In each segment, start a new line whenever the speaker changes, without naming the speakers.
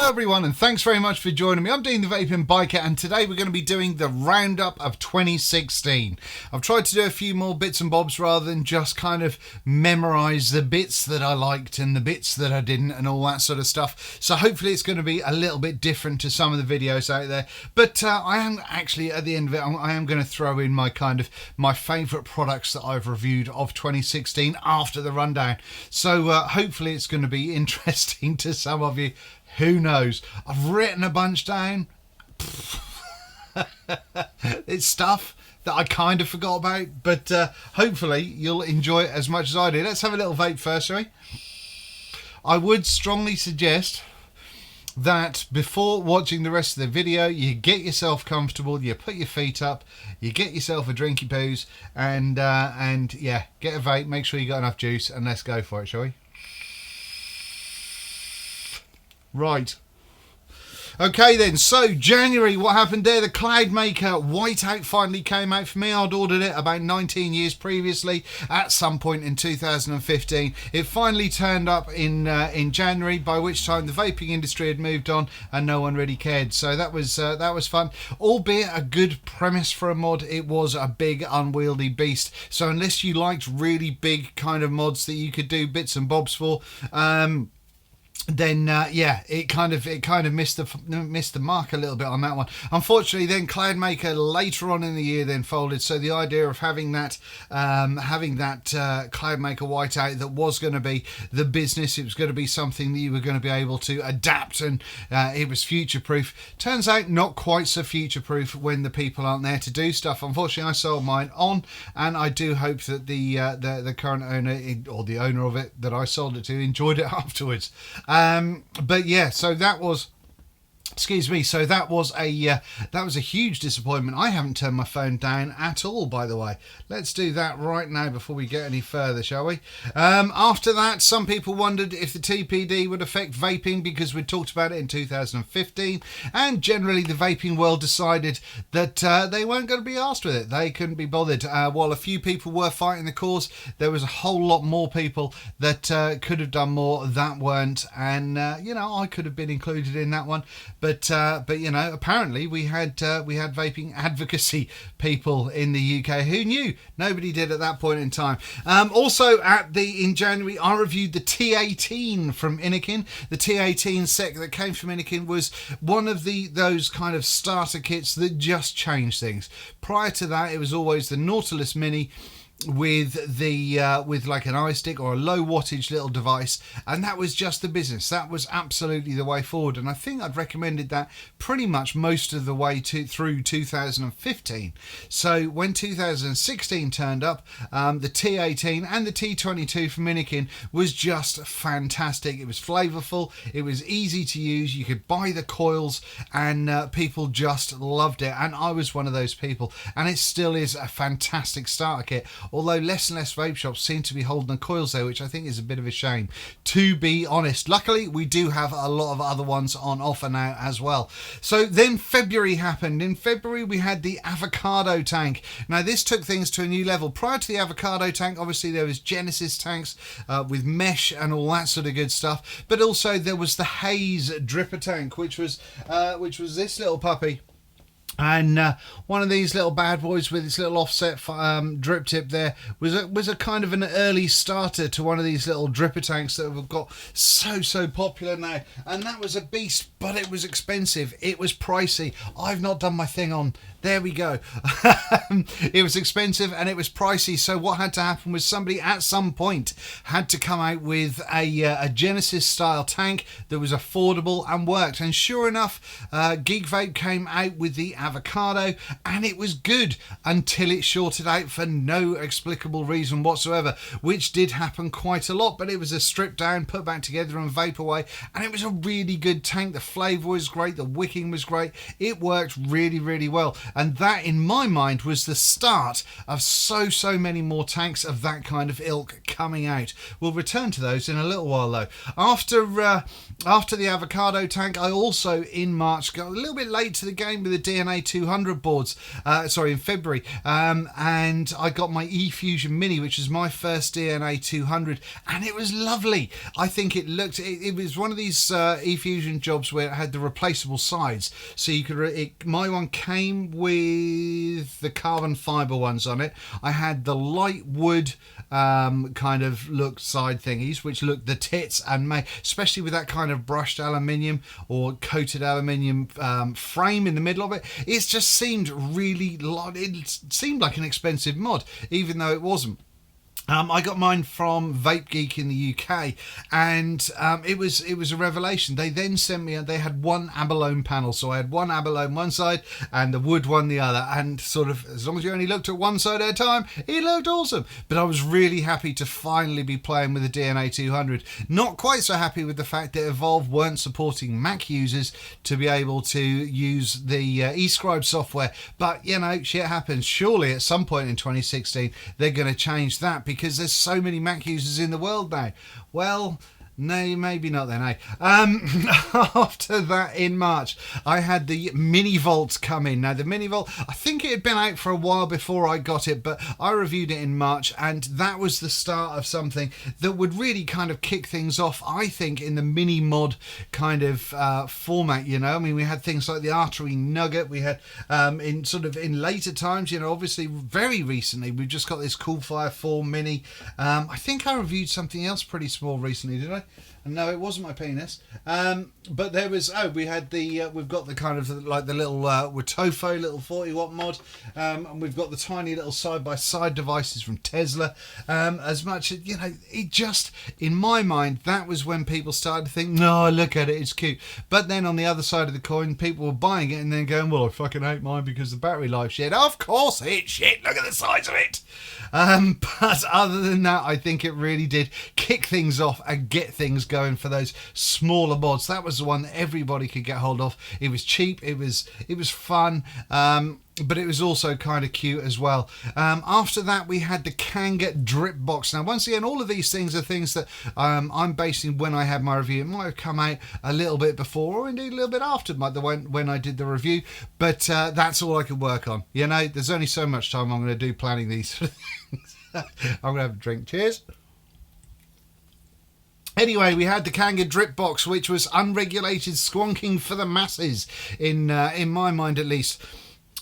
Hello everyone, and thanks very much for joining me. I'm Dean the Vaping Biker, and today we're going to be doing the Roundup of 2016. I've tried to do a few more bits and bobs rather than just kind of memorise the bits that I liked and the bits that I didn't and all that sort of stuff. So hopefully it's going to be a little bit different to some of the videos out there. But I am actually, at the end of it, I am going to throw in my favourite products that I've reviewed of 2016 after the rundown. So hopefully it's going to be interesting to some of you. Who knows? I've written a bunch down. It's stuff that I kind of forgot about, but hopefully you'll enjoy it as much as I do. Let's have a little vape first, shall we? I would strongly suggest that before watching the rest of the video, you get yourself comfortable, you put your feet up, you get yourself a drinky poos, and yeah, get a vape, make sure you got enough juice, and let's go for it, shall we? Right. Okay then, so January, what happened there? The Cloudmaker Whiteout finally came out for me. I'd ordered it about 19 years previously at some point in 2015. It finally turned up in January, by which time the vaping industry had moved on and no one really cared. So that was fun. Albeit a good premise for a mod, it was a big unwieldy beast. So unless you liked really big kind of mods that you could do bits and bobs for, then yeah, it kind of missed the mark a little bit on that one. Unfortunately, then Cloudmaker later on in the year then folded. So the idea of having that Cloudmaker Whiteout that was going to be the business, it was going to be something that you were going to be able to adapt, and it was future proof. Turns out not quite so future proof when the people aren't there to do stuff. Unfortunately, I sold mine on, and I do hope that the current owner, or the owner of it that I sold it to, enjoyed it afterwards. But yeah, so that was, excuse me, so that was a huge disappointment. I haven't turned my phone down at all, by the way. Let's do that right now before we get any further, shall we? After that, some people wondered if the TPD would affect vaping, because we talked about it in 2015, and generally the vaping world decided that they weren't going to be asked with it. They couldn't be bothered. While a few people were fighting the cause, there was a whole lot more people that could have done more that weren't, and you know, I could have been included in that one. But you know, apparently we had vaping advocacy people in the UK. Who knew? Nobody did at that point in time. Also in January, I reviewed the T18 from Innikin. The T18 sec that came from Innikin was one of those kind of starter kits that just changed things. Prior to that, it was always the Nautilus Mini with like an iStick or a low wattage little device, and that was just the business. That was absolutely the way forward, and I think I'd recommended that pretty much most of the way through 2015. So when 2016 turned up, the T18 and the T22 from Innikin was just fantastic. It was flavourful, it was easy to use, you could buy the coils, and people just loved it, and I was one of those people, and it still is a fantastic starter kit. Although less and less vape shops seem to be holding the coils there, which I think is a bit of a shame, to be honest. Luckily, we do have a lot of other ones on offer now as well. So then February happened. In February, we had the Avocado tank. Now, this took things to a new level. Prior to the Avocado tank, obviously, there was Genesis tanks with mesh and all that sort of good stuff. But also, there was the Haze dripper tank, which was this little puppy. And one of these little bad boys with its little offset drip tip there was a kind of an early starter to one of these little dripper tanks that have got so popular now. And that was a beast, but it was expensive. It was pricey. I've not done my thing on. There we go. It was expensive and it was pricey. So what had to happen was somebody at some point had to come out with a Genesis style tank that was affordable and worked. And sure enough, Geek Vape came out with the Avocado, and it was good until it shorted out for no explicable reason whatsoever, which did happen quite a lot. But it was a stripped down, put back together and vape away, and it was a really good tank. The flavour was great, the wicking was great, it worked really well. And that, in my mind, was the start of so many more tanks of that kind of ilk coming out. We'll return to those in a little while though. After the Avocado tank, I also in March got a little bit late to the game with the DNA DNA 200 boards, in February, and I got my eFusion Mini, which was my first DNA 200, and it was lovely. I think it looked, it was one of these eFusion jobs where it had the replaceable sides, so you could, my one came with the carbon fibre ones on it. I had the light wood kind of look side thingies, which looked the tits, and especially with that kind of brushed aluminium or coated aluminium frame in the middle of it, it just seemed really, it seemed like an expensive mod, even though it wasn't. I got mine from Vape Geek in the UK, and it was a revelation. They then sent me, they had one abalone panel, so I had one abalone one side and the wood one the other, and sort of, as long as you only looked at one side at a time, it looked awesome. But I was really happy to finally be playing with the DNA 200. Not quite so happy with the fact that Evolve weren't supporting Mac users to be able to use the eScribe software, but you know, shit happens. Surely at some point in 2016 they're going to change that, because there's so many Mac users in the world now. Well, no, maybe not then, eh? After that, in March, I had the Mini Vault come in. Now, the Mini Vault, I think it had been out for a while before I got it, but I reviewed it in March, and that was the start of something that would really kind of kick things off, I think, in the mini mod kind of format, you know? I mean, we had things like the Artery Nugget. We had, in later times, you know, obviously, very recently, we've just got this Coolfire 4 Mini. I think I reviewed something else pretty small recently, did I? No, it wasn't my penis. But there was, we had the, we've got the kind of like the little Wotofo little 40-watt mod, and we've got the tiny little side-by-side devices from Tesla. As much as, you know, it just, in my mind, that was when people started to think, no, look at it, it's cute. But then on the other side of the coin, people were buying it and then going, well, I fucking hate mine because the battery life shit. Of course it's shit, look at the size of it. But other than that, I think it really did kick things off and get things going for those smaller mods. That was the one that everybody could get hold of. It was cheap, it was fun, but it was also kind of cute as well. After that, we had the Kanga Drip Box. Now, once again, all of these things are things that I'm basing when I had my review. It might have come out a little bit before, or indeed a little bit after when I did the review, but that's all I could work on. You know, there's only so much time I'm going to do planning these sort of things. I'm going to have a drink. Cheers. Anyway, we had the Kanga Drip Box, which was unregulated squonking for the masses, in my mind at least.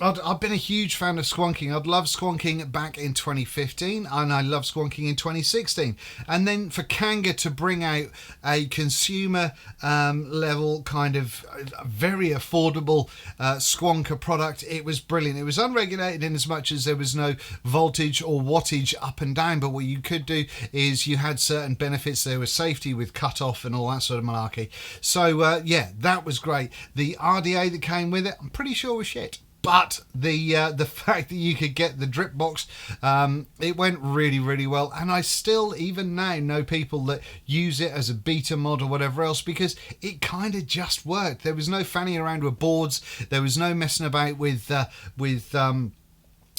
I've been a huge fan of squonking. I'd loved squonking back in 2015, and I loved squonking in 2016. And then for Kanga to bring out a consumer level kind of very affordable squonker product, it was brilliant. It was unregulated in as much as there was no voltage or wattage up and down, but what you could do is you had certain benefits. There was safety with cut-off and all that sort of malarkey. So yeah, that was great. The RDA that came with it, I'm pretty sure was shit. But the fact that you could get the drip box, it went really, really well. And I still, even now, know people that use it as a beta mod or whatever else, because it kind of just worked. There was no fanning around with boards. There was no messing about with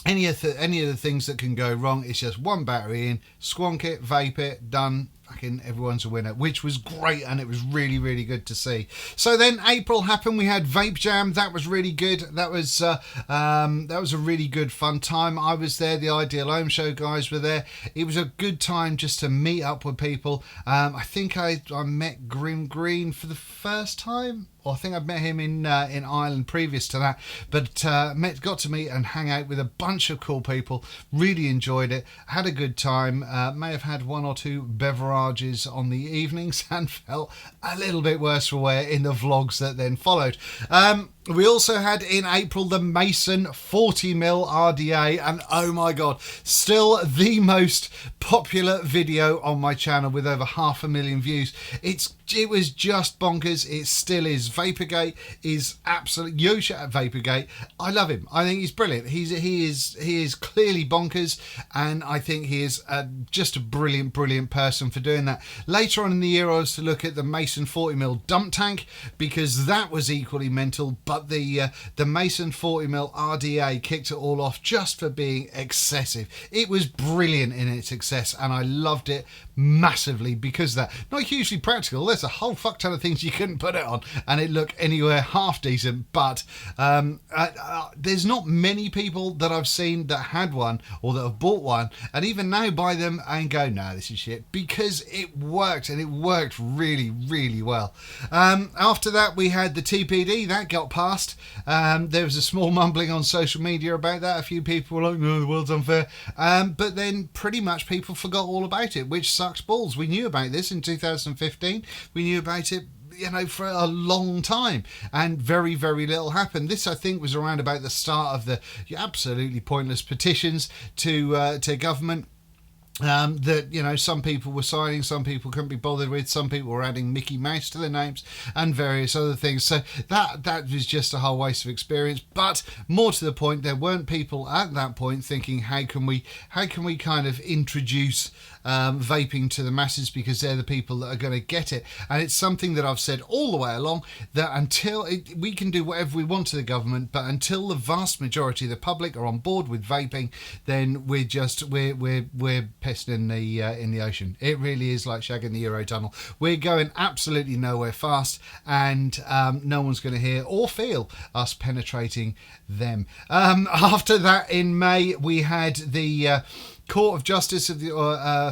any of the things that can go wrong. It's just one battery in, squonk it, vape it, done. Fucking everyone's a winner, which was great, and it was really, really good to see. So then April happened. We had Vape Jam. That was really good. That was a really good fun time. I was there. The Ideal Home Show guys were there. It was a good time just to meet up with people. I think I met Grim Green for the first time. I think I'd met him in Ireland previous to that, but got to meet and hang out with a bunch of cool people. Really enjoyed it, had a good time. May have had one or two beverages on the evenings and felt a little bit worse for wear in the vlogs that then followed. We also had in April the Mason 40mm RDA, and oh my god, still the most popular video on my channel with over 500,000 views. It was just bonkers. It still is. Vaporgate is absolute Yosha at Vaporgate. I love him. I think he's brilliant. He is clearly bonkers, and I think he is just a brilliant person for doing doing that. Later on in the year, I was to look at the Mason 40mm dump tank, because that was equally mental, but the Mason 40mm RDA kicked it all off just for being excessive. It was brilliant in its excess, and I loved it massively because that. Not hugely practical. There's a whole fuck ton of things you couldn't put it on and it looked anywhere half decent, but there's not many people that I've seen that had one or that have bought one and even now buy them and go, no, this is shit, because it worked, and it worked really, really well. After that, we had the TPD that got passed. There was a small mumbling on social media about that. A few people were like, no, the world's unfair, but then pretty much people forgot all about it, which sucks balls. We knew about this in 2015. We knew about it, you know, for a long time, and very, very little happened. This, I think, was around about the start of the absolutely pointless petitions to government. That, you know, some people were signing, some people couldn't be bothered with, some people were adding Mickey Mouse to their names and various other things. So that was just a whole waste of experience. But more to the point, there weren't people at that point thinking, how can we kind of introduce vaping to the masses, because they're the people that are going to get it. And it's something that I've said all the way along, that we can do whatever we want to the government, but until the vast majority of the public are on board with vaping, then we're pissed in the ocean. It really is like shagging the Eurotunnel. We're going absolutely nowhere fast, and no one's going to hear or feel us penetrating them. After that, in May, we had the Court of Justice of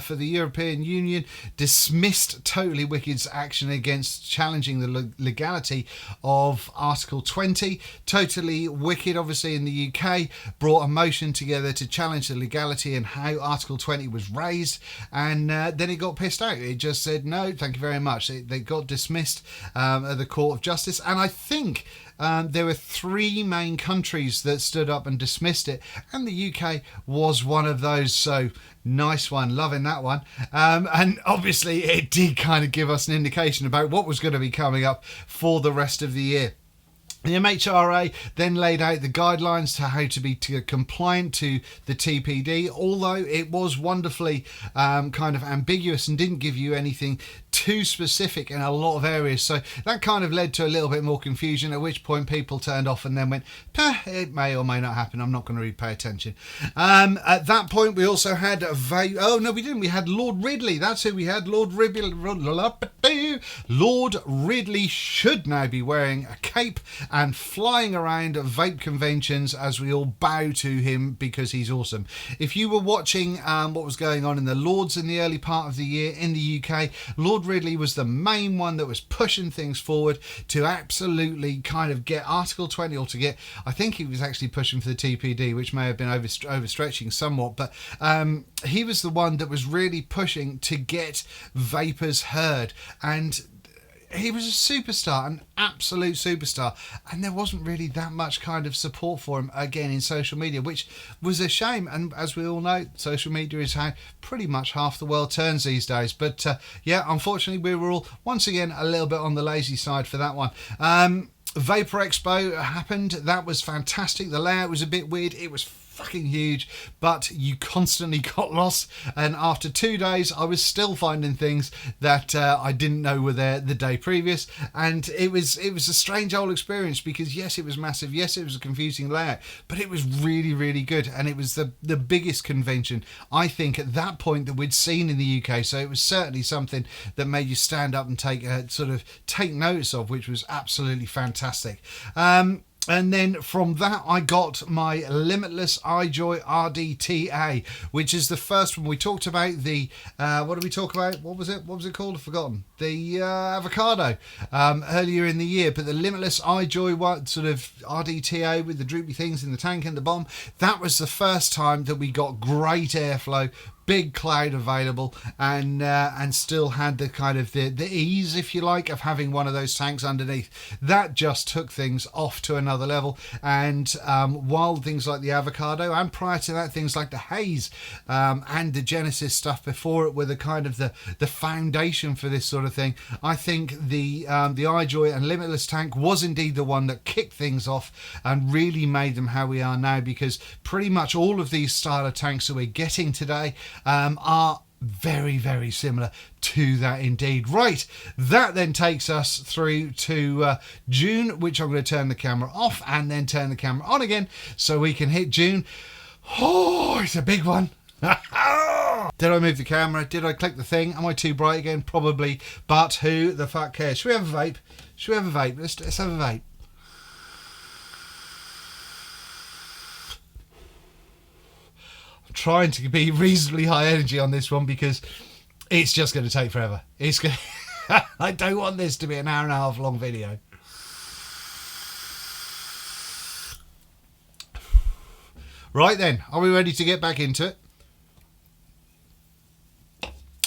for the European Union dismissed Totally Wicked's action against challenging the legality of Article 20. Totally Wicked, obviously in the UK, brought a motion together to challenge the legality and how Article 20 was raised, and then it got pissed out. It just said, no, thank you very much. They got dismissed at the Court of Justice, and I think there were 3 main countries that stood up and dismissed it, and the UK was one of those. So nice one, loving that one. And obviously it did kind of give us an indication about what was going to be coming up for the rest of the year. The MHRA then laid out the guidelines to how to be compliant to the TPD, although it was wonderfully kind of ambiguous and didn't give you anything too specific in a lot of areas. So that kind of led to a little bit more confusion, at which point people turned off and then went, it may or may not happen, I'm not going to really pay attention. At that point, we also had oh no, we didn't. We had Lord Ridley. That's who we had. Lord Ridley should now be wearing a cape and flying around vape conventions as we all bow to him because he's awesome. If you were watching what was going on in the Lords in the early part of the year in the UK, Lord Ridley was the main one that was pushing things forward to absolutely kind of get Article 20, or to get, I think he was actually pushing for the TPD, which may have been overstretching somewhat, but he was the one that was really pushing to get vapors heard, and he was a superstar, an absolute superstar, and there wasn't really that much kind of support for him, again, in social media, which was a shame. And as we all know, social media is how pretty much half the world turns these days. But yeah, unfortunately, we were all, once again, a little bit on the lazy side for that one. Vapor Expo happened. That was fantastic. The layout was a bit weird. It was fucking huge, but you constantly got lost, and after 2 days I was still finding things that I didn't know were there the day previous, and it was a strange old experience, because yes, it was massive, yes, it was a confusing layout, but it was really, really good, and it was the biggest convention, I think, at that point that we'd seen in the UK, so it was certainly something that made you stand up and take notice of, which was absolutely fantastic. And then from that, I got my Limitless iJoy RDTA, which is the first one. We talked about the, what did we talk about? What was it called? I've forgotten. The avocado earlier in the year. But the Limitless iJoy sort of RDTA with the droopy things in the tank and the bomb, that was the first time that we got great airflow, big cloud available, and still had the kind of the ease, if you like, of having one of those tanks underneath. That just took things off to another level. And while things like the avocado, and prior to that, things like the haze and the Genesis stuff before it were the kind of the foundation for this sort of thing, I think the iJoy and Limitless tank was indeed the one that kicked things off and really made them how we are now, because pretty much all of these style of tanks that we're getting today are very, very similar to that indeed. Right, that then takes us through to June, which I'm going to turn the camera off and then turn the camera on again so we can hit June. Oh, it's a big one. Did I move the camera? Did I click the thing? Am I too bright again? Probably, but who the fuck cares? Should we have a vape? Should we have a vape? Let's have a vape. I'm trying to be reasonably high energy on this one because it's just going to take forever. It's going I don't want this to be an hour and a half long video. Right then, are we ready to get back into it?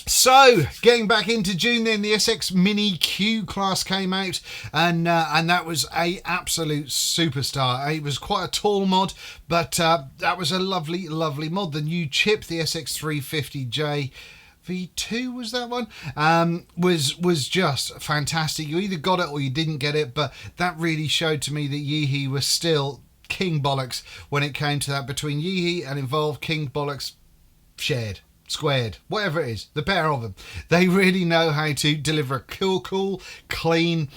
So, getting back into June then, the SX Mini Q class came out, and that was a absolute superstar. It was quite a tall mod, but that was a lovely, lovely mod. The new chip, the SX350J V2 was that one, was just fantastic. You either got it or you didn't get it, but that really showed to me that Yeehee was still king bollocks when it came to that. Between Yeehee and Evolve, king bollocks shared. Squared, whatever it is, the pair of them, they really know how to deliver a cool, clean,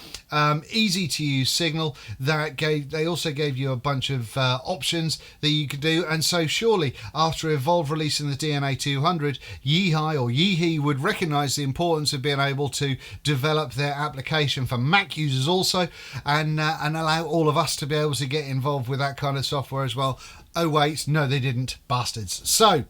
easy to use signal. They also gave you a bunch of options that you could do, and so surely after Evolve releasing the DNA 200, Yeehee would recognise the importance of being able to develop their application for Mac users also, and allow all of us to be able to get involved with that kind of software as well. Oh wait, no they didn't, bastards. So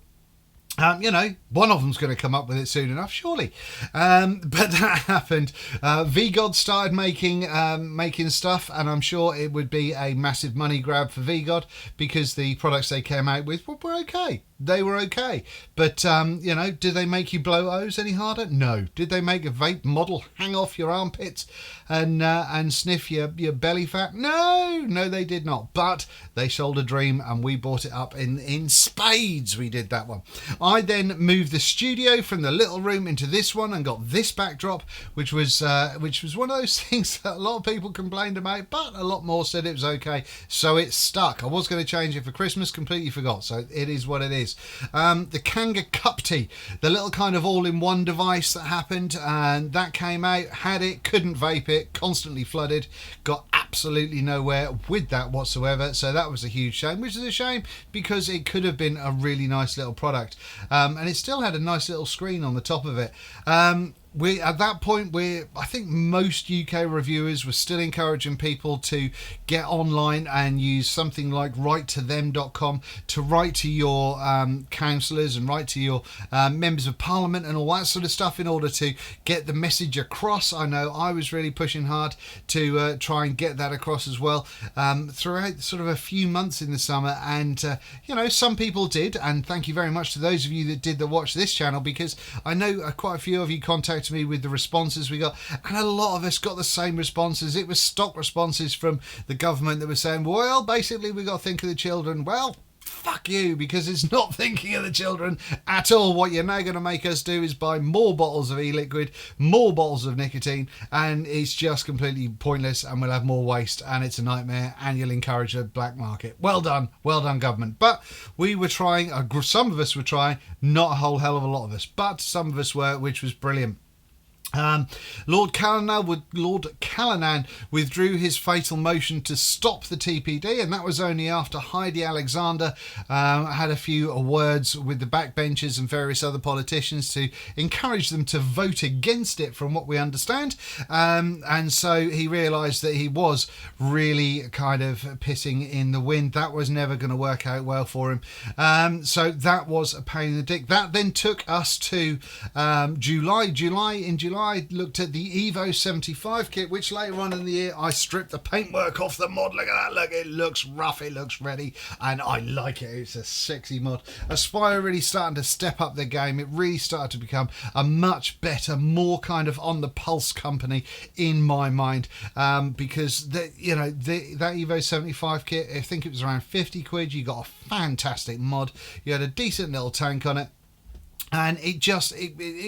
one of them's going to come up with it soon enough, surely. But that happened. VGod started making stuff, and I'm sure it would be a massive money grab for VGod because the products they came out with were okay. They were okay. But, did they make you blow O's any harder? No. Did they make a vape model hang off your armpits and sniff your belly fat? No, they did not. But they sold a dream, and we bought it up in spades. We did that one. I then moved the studio from the little room into this one and got this backdrop, which was one of those things that a lot of people complained about, but a lot more said it was okay, so it stuck. I was going to change it for Christmas, completely forgot, so it is what it is. The Kanga Cup Tea, the little kind of all-in-one device that happened, and that came out, had it, couldn't vape it, constantly flooded, got absolutely nowhere with that whatsoever, so that was a huge shame, which is a shame because it could have been a really nice little product. And it still had a nice little screen on the top of it. At that point, I think most UK reviewers were still encouraging people to get online and use something like write-to-them.com to write to your councillors and write to your members of parliament and all that sort of stuff in order to get the message across. I know I was really pushing hard to try and get that across as well throughout sort of a few months in the summer, and some people did, and thank you very much to those of you that did watch this channel, because I know quite a few of you contacted me with the responses we got, and a lot of us got the same responses. It was stock responses from the government that were saying, well, basically we got to think of the children. Well, fuck you, because it's not thinking of the children at all. What you're now going to make us do is buy more bottles of e-liquid, more bottles of nicotine, and it's just completely pointless, and we'll have more waste, and it's a nightmare, and you'll encourage a black market. Well done government. But we were trying, some of us were trying, not a whole hell of a lot of us, but some of us were, which was brilliant. Lord Callanan withdrew his fatal motion to stop the TPD, and that was only after Heidi Alexander had a few words with the backbenchers and various other politicians to encourage them to vote against it, from what we understand. And so he realised that he was really kind of pissing in the wind. That was never going to work out well for him. So that was a pain in the dick. That then took us to July. In July, I looked at the Evo 75 kit, which later on in the year I stripped the paintwork off the mod. Look at that, look, it looks rough, it looks ready, and I like it. It's a sexy mod. Aspire really starting to step up their game. It really started to become a much better, more kind of on the pulse company in my mind, because that Evo 75 kit, I think it was around 50 quid. You got a fantastic mod, you had a decent little tank on it, and it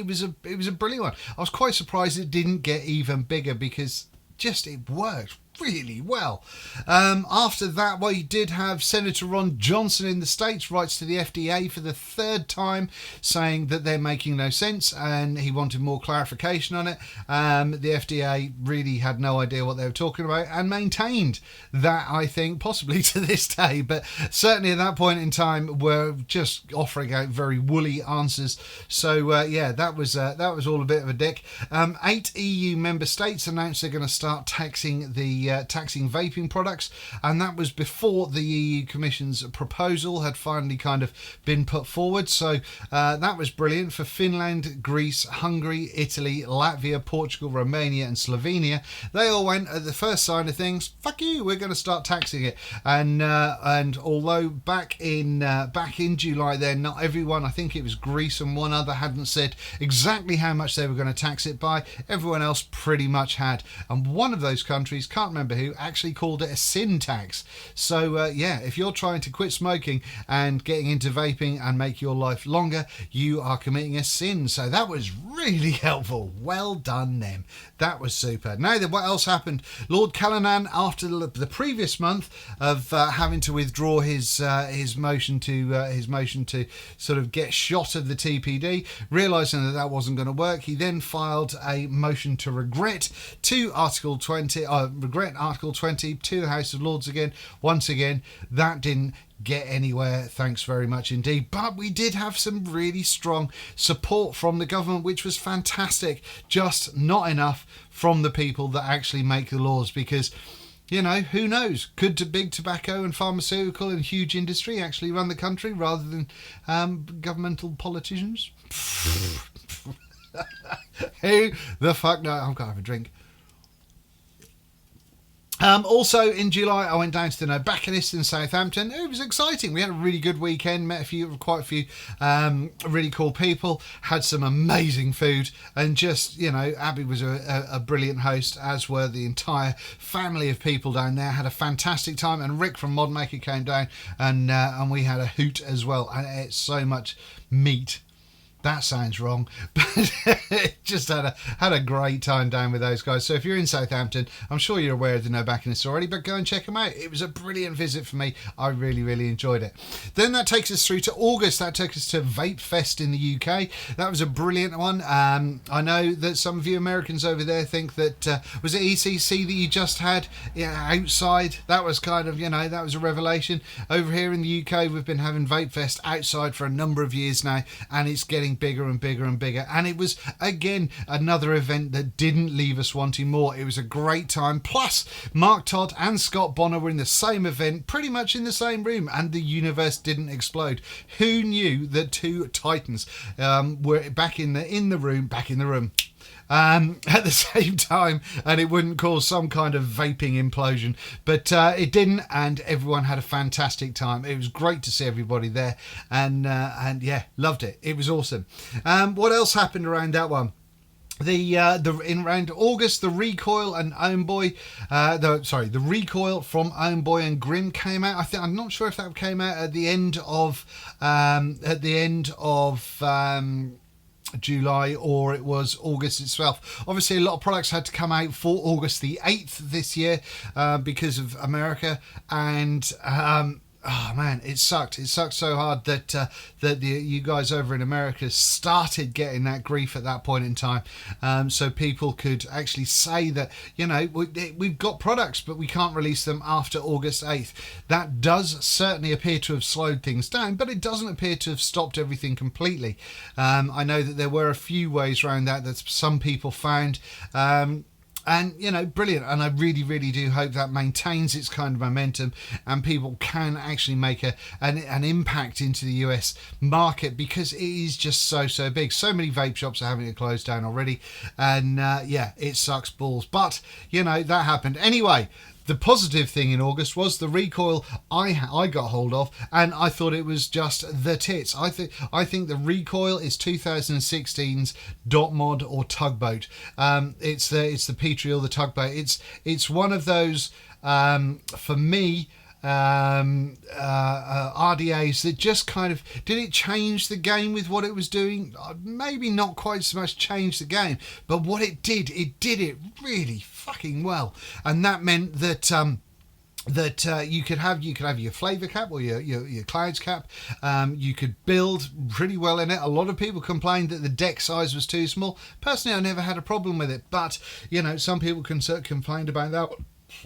was a brilliant one. I was quite surprised it didn't get even bigger, because it worked really well. After that, we did have Senator Ron Johnson in the States writes to the FDA for the third time saying that they're making no sense and he wanted more clarification on it. The FDA really had no idea what they were talking about and maintained that, I think, possibly to this day, but certainly at that point in time were just offering out very woolly answers. So yeah, that was all a bit of a dick. 8 EU member states announced they're going to start taxing vaping products, and that was before the EU Commission's proposal had finally kind of been put forward. So that was brilliant for Finland, Greece, Hungary, Italy, Latvia, Portugal, Romania and Slovenia. They all went at the first sign of things, fuck you, we're going to start taxing it. And although back in July there, not everyone, I think it was Greece and one other, hadn't said exactly how much they were going to tax it by, everyone else pretty much had. And one of those countries, can't remember who, actually called it a sin tax. So yeah, if you're trying to quit smoking and getting into vaping and make your life longer, you are committing a sin. So that was really helpful. Well done them. That was super. Now then, what else happened? Lord Callanan, after the previous month of having to withdraw his motion to sort of get shot of the TPD, realising that wasn't going to work, he then filed a motion to regret Article 20 to the House of Lords again. Once again, that didn't get anywhere, thanks very much indeed, but we did have some really strong support from the government, which was fantastic, just not enough from the people that actually make the laws, because you know, who knows, could big tobacco and pharmaceutical and huge industry actually run the country rather than governmental politicians? Who the fuck knows? I've got to have a drink. Also in July, I went down to the Tobacconist in Southampton. It was exciting. We had a really good weekend, met quite a few really cool people, had some amazing food, and just, you know, Abby was a brilliant host, as were the entire family of people down there. Had a fantastic time, and Rick from Modmaker came down, and we had a hoot as well. And it's so much meat. That sounds wrong, but just had a great time down with those guys. So if you're in Southampton, I'm sure you're aware of the Tobacconist already, but go and check them out. It was a brilliant visit for me. I really, really enjoyed it. Then that takes us through to August. That took us to Vape Fest in the UK. That was a brilliant one. I know that some of you Americans over there think that, was it ECC that you just had outside? That was kind of, that was a revelation. Over here in the UK, we've been having Vape Fest outside for a number of years now, and it's getting bigger and bigger and bigger, and it was again another event that didn't leave us wanting more. It was a great time. Plus Mark Todd and Scott Bonner were in the same event, pretty much in the same room, and the universe didn't explode. Who knew that two titans were back in the room at the same time, and it wouldn't cause some kind of vaping implosion, but it didn't, and everyone had a fantastic time. It was great to see everybody there, and yeah, loved it. It was awesome. What else happened around that one? In around August, the Recoil and Ownboy, the Recoil from Ownboy and Grimm came out. I'm not sure if that came out at the end of July, or it was August itself. Obviously a lot of products had to come out for August the 8th this year because of America, and oh man, it sucked so hard that you guys over in America started getting that grief at that point in time, so people could actually say that, we've got products but we can't release them after August 8th. That does certainly appear to have slowed things down, but it doesn't appear to have stopped everything completely. I know that there were a few ways around that some people found, and brilliant, and I really, really do hope that maintains its kind of momentum and people can actually make an impact into the US market, because it is just so big. So many vape shops are having to close down already, and yeah, it sucks balls, but that happened anyway. The positive thing in August was the Recoil I got hold of, and I thought it was just the tits. I think the Recoil is 2016's Dot Mod or Tugboat. It's the Petrie or the Tugboat. It's one of those, for me, RDAs that just kind of, did it change the game with what it was doing? Maybe not quite so much change the game, but what it did it really fucking well. And that meant that you could have your flavour cap or your clouds cap. You could build pretty well in it. A lot of people complained that the deck size was too small. Personally, I never had a problem with it, but you know, some people complained about that.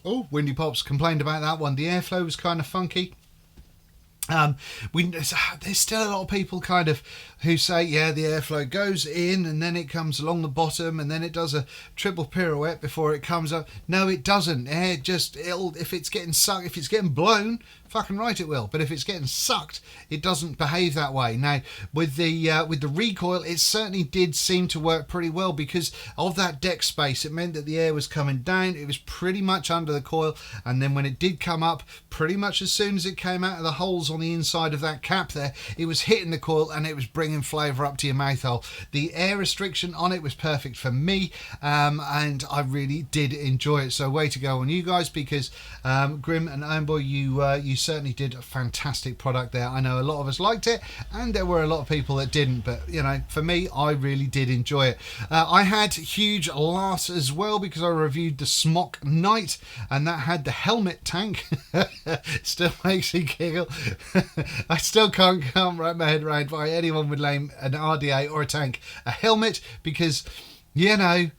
Oh, Windy Pops complained about that one. The airflow was kind of funky. There's still a lot of people kind of who say, yeah, the airflow goes in and then it comes along the bottom and then it does a triple pirouette before it comes up. No, it doesn't. Air if it's getting sucked, if it's getting blown, fucking right it will. But if it's getting sucked, it doesn't behave that way. Now, with the recoil, it certainly did seem to work pretty well because of that deck space. It meant that the air was coming down. It was pretty much under the coil, and then when it did come up, pretty much as soon as it came out of the holes on the inside of that cap there, it was hitting the coil and it was bringing flavour up to your mouth hole. The air restriction on it was perfect for me, and I really did enjoy it. So way to go on you guys, because Grim and Ironboy, you certainly did a fantastic product there. I know a lot of us liked it and there were a lot of people that didn't, but you know, for me, I really did enjoy it. I had huge laughs as well because I reviewed the Smock Knight, and that had the helmet tank. Still makes me giggle. I still can't wrap my head around why anyone would name an RDA or a tank a helmet, because you know,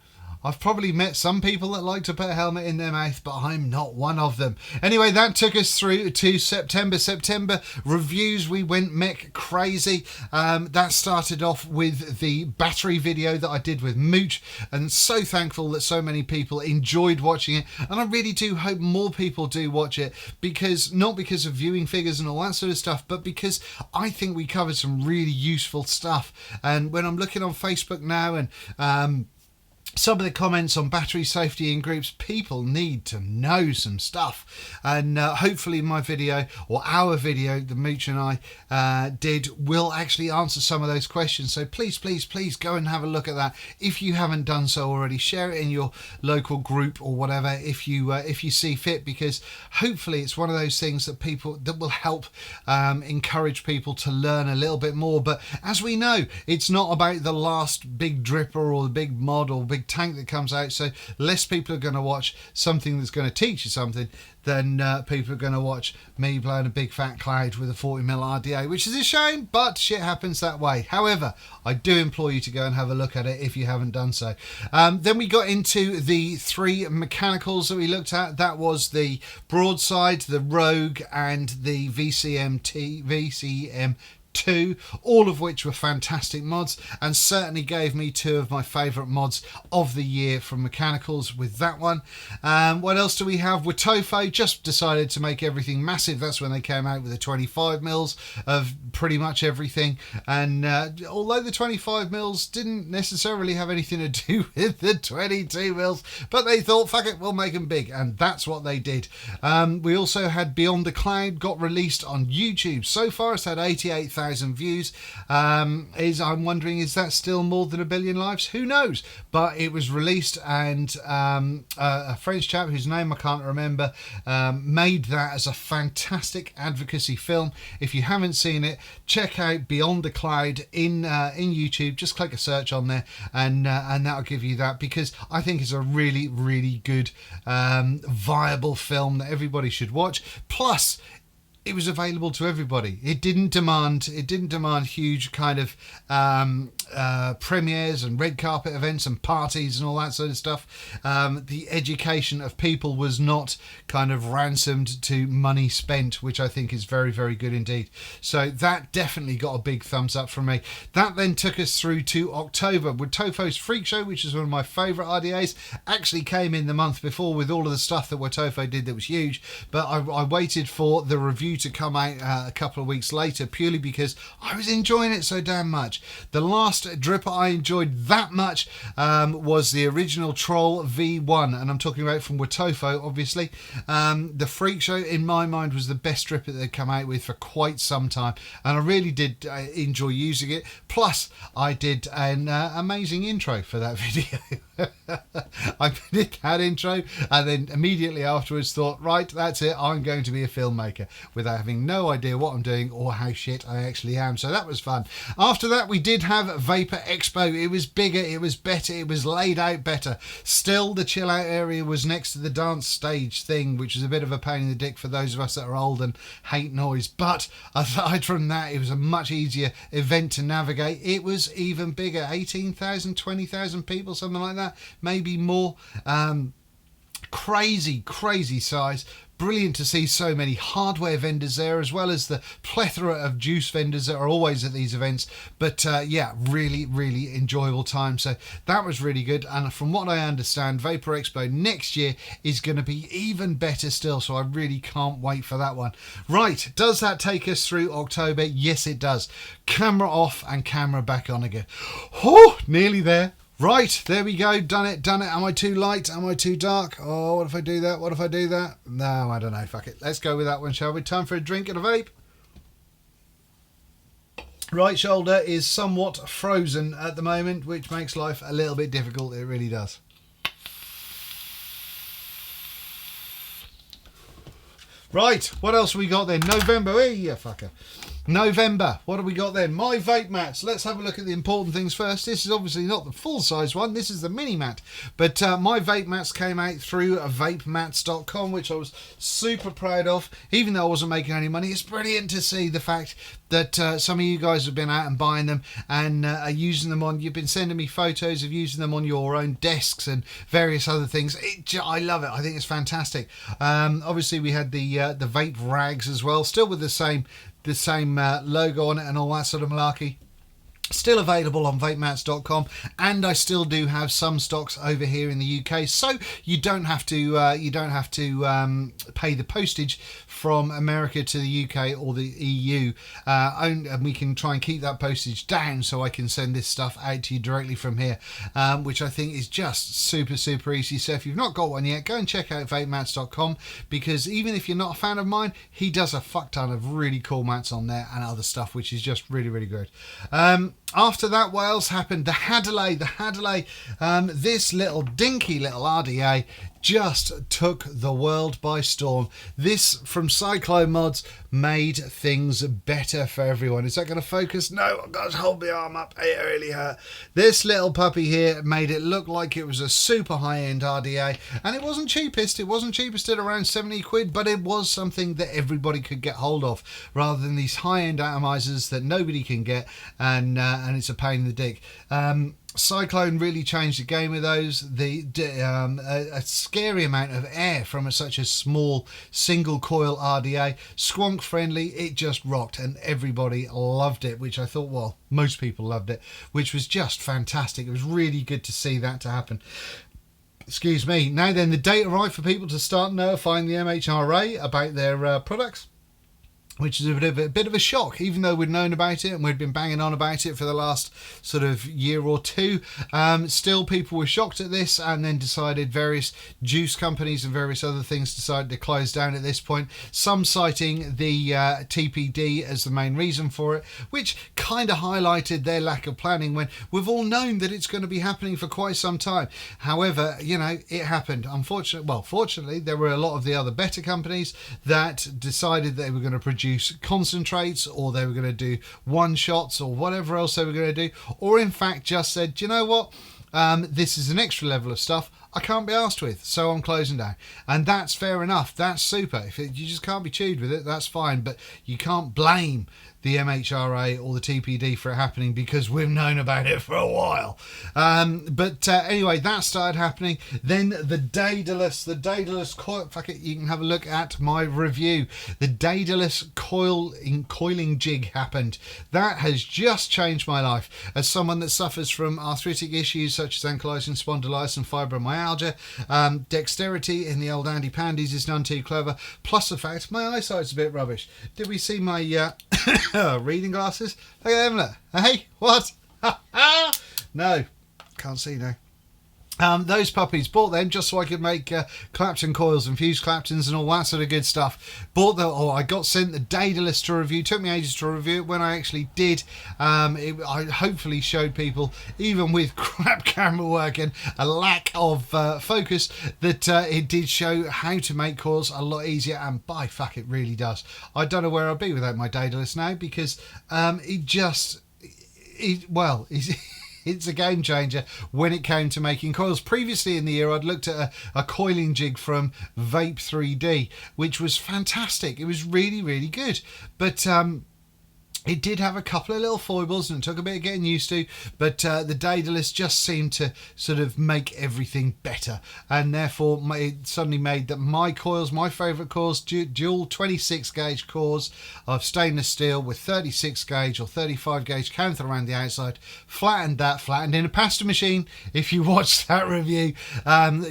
I've probably met some people that like to put a helmet in their mouth, but I'm not one of them. Anyway, that took us through to September. September reviews, we went mech crazy. That started off with the battery video that I did with Mooch, and so thankful that so many people enjoyed watching it. And I really do hope more people do watch it, because not because of viewing figures and all that sort of stuff, but because I think we covered some really useful stuff. And when I'm looking on Facebook now and some of the comments on battery safety in groups, people need to know some stuff, and hopefully my video, or our video, the Mooch and I did, will actually answer some of those questions. So please go and have a look at that if you haven't done so already. Share it in your local group or whatever if you see fit, because hopefully it's one of those things that will help encourage people to learn a little bit more. But as we know, it's not about the last big dripper or the big mod or big tank that comes out, so less people are going to watch something that's going to teach you something than people are going to watch me blowing a big fat cloud with a 40mm RDA, which is a shame, but shit happens that way. However, I do implore you to go and have a look at it if you haven't done so. Then we got into the three mechanicals that we looked at. That was the Broadside, the Rogue, and the VCM2, all of which were fantastic mods, and certainly gave me two of my favourite mods of the year from mechanicals with that one. What else do we have? Wotofo just decided to make everything massive. That's when they came out with the 25mm of pretty much everything, and although the 25mm didn't necessarily have anything to do with the 22mm, but they thought, fuck it, we'll make them big, and that's what they did. We also had Beyond the Cloud, got released on YouTube. So far it's had 88,000 views. I'm wondering, is that still more than 1 billion lives? Who knows? But it was released, and a French chap whose name I can't remember made that as a fantastic advocacy film. If you haven't seen it, check out Beyond the Cloud in YouTube. Just click a search on there, and that'll give you that, because I think it's a really, really good viable film that everybody should watch. Plus, it was available to everybody. It didn't demand huge kind of premieres and red carpet events and parties and all that sort of stuff. The education of people was not kind of ransomed to money spent, which I think is very, very good indeed. So that definitely got a big thumbs up from me. That then took us through to October with Tofo's Freak Show, which is one of my favourite RDAs. Actually came in the month before with all of the stuff that Wotofo did that was huge, but I waited for the review to come out a couple of weeks later, purely because I was enjoying it so damn much. The last dripper I enjoyed that much was the original Troll V1, and I'm talking about from Wotofo, obviously. The Freak Show, in my mind, was the best dripper that they'd come out with for quite some time, and I really did enjoy using it. Plus, I did an amazing intro for that video. I did that intro and then immediately afterwards thought, right, that's it, I'm going to be a filmmaker, without having no idea what I'm doing or how shit I actually am. So that was fun. After that, we did have Vapor Expo. It was bigger, it was better, it was laid out better. Still, the chill out area was next to the dance stage thing, which was a bit of a pain in the dick for those of us that are old and hate noise. But aside from that, it was a much easier event to navigate. It was even bigger, 18,000, 20,000 people, something like that, maybe more. Crazy size. Brilliant to see so many hardware vendors there, as well as the plethora of juice vendors that are always at these events. But yeah, really enjoyable time. So that was really good. And from what I understand, Vapor Expo next year is going to be even better still. So I really can't wait for that one. Right, does that take us through October? Yes, it does. Camera off and camera back on again. Oh, nearly there. Right, there we go. Done it. Am I too light? Am I too dark? Oh, what if I do that? No, I don't know. Fuck it. Let's go with that one, shall we? Time for a drink and a vape. Right shoulder is somewhat frozen at the moment, which makes life a little bit difficult. It really does. Right, what else have we got then? November. Hey, you fucker. November, what have we got then? My vape mats. Let's have a look at the important things first. This is obviously not the full size one, this is the mini mat, but my vape mats came out through vapemats.com, which I was super proud of. Even though I wasn't making any money, it's brilliant to see the fact that some of you guys have been out and buying them and are using them on. You've been sending me photos of using them on your own desks and various other things. I love it. I think it's fantastic. Obviously we had the vape rags as well, still with the same logo on it and all that sort of malarkey. Still available on vapemats.com, and I still do have some stocks over here in the UK, so you don't have to pay the postage from America to the UK or the EU, and we can try and keep that postage down so I can send this stuff out to you directly from here, which I think is just super easy. So if you've not got one yet, go and check out vapemats.com, because even if you're not a fan of mine, he does a fuck ton of really cool mats on there and other stuff, which is just really good. After that, what else happened? The Hadley, this little dinky little RDA just took the world by storm. This from Cyclone Mods made things better for everyone. Is that going to focus? No, I've got to hold my arm up. It really hurt. This little puppy here made it look like it was a super high-end RDA, and it wasn't cheapest. It wasn't cheapest at around 70 quid, but it was something that everybody could get hold of, rather than these high-end atomizers that nobody can get, and it's a pain in the dick. Cyclone really changed the game with those. A scary amount of air from such a small single coil RDA. Squonk friendly, it just rocked and everybody loved it, which I thought, well, most people loved it, which was just fantastic. It was really good to see that to happen. Excuse me. Now then, the date arrived for people to start notifying the MHRA about their products, which is a bit of a shock, even though we'd known about it and we'd been banging on about it for the last sort of year or two. Still, people were shocked at this, and then decided various juice companies and various other things decided to close down at this point. Some citing the TPD as the main reason for it, which kind of highlighted their lack of planning when we've all known that it's going to be happening for quite some time. However, you know, it happened. Fortunately, there were a lot of the other better companies that decided they were going to produce concentrates, or they were going to do one shots, or whatever else they were going to do, or in fact just said, do you know what, this is an extra level of stuff I can't be arsed with, so I'm closing down. And that's fair enough. That's super. If you just can't be chewed with it, that's fine. But you can't blame the MHRA or the TPD for it happening, because we've known about it for a while. Anyway, that started happening. Then the Daedalus coil. Fuck it, you can have a look at my review. The Daedalus coiling jig happened. That has just changed my life. As someone that suffers from arthritic issues such as ankylosing spondylitis and fibromyalgia, dexterity in the old Andy Pandies is none too clever. Plus the fact my eyesight's a bit rubbish. Did we see my reading glasses? Look at them, look. Hey, what? No, can't see now. Those puppies, bought them just so I could make Clapton coils and fused Claptons and all that sort of good stuff. I got sent the Daedalus to review. Took me ages to review it. When I actually did, I hopefully showed people, even with crap camera work and a lack of focus, that it did show how to make coils a lot easier. And by fuck, it really does. I don't know where I'd be without my Daedalus now, because it's a game changer when it came to making coils. Previously in the year, I'd looked at a coiling jig from Vape 3D, which was fantastic. It was really, really good. But it did have a couple of little foibles and it took a bit of getting used to, but the Daedalus just seemed to sort of make everything better, and therefore it suddenly made that my coils, my favourite coils, dual 26 gauge cores of stainless steel with 36 gauge or 35 gauge canther around the outside, flattened in a pasta machine, if you watched that review,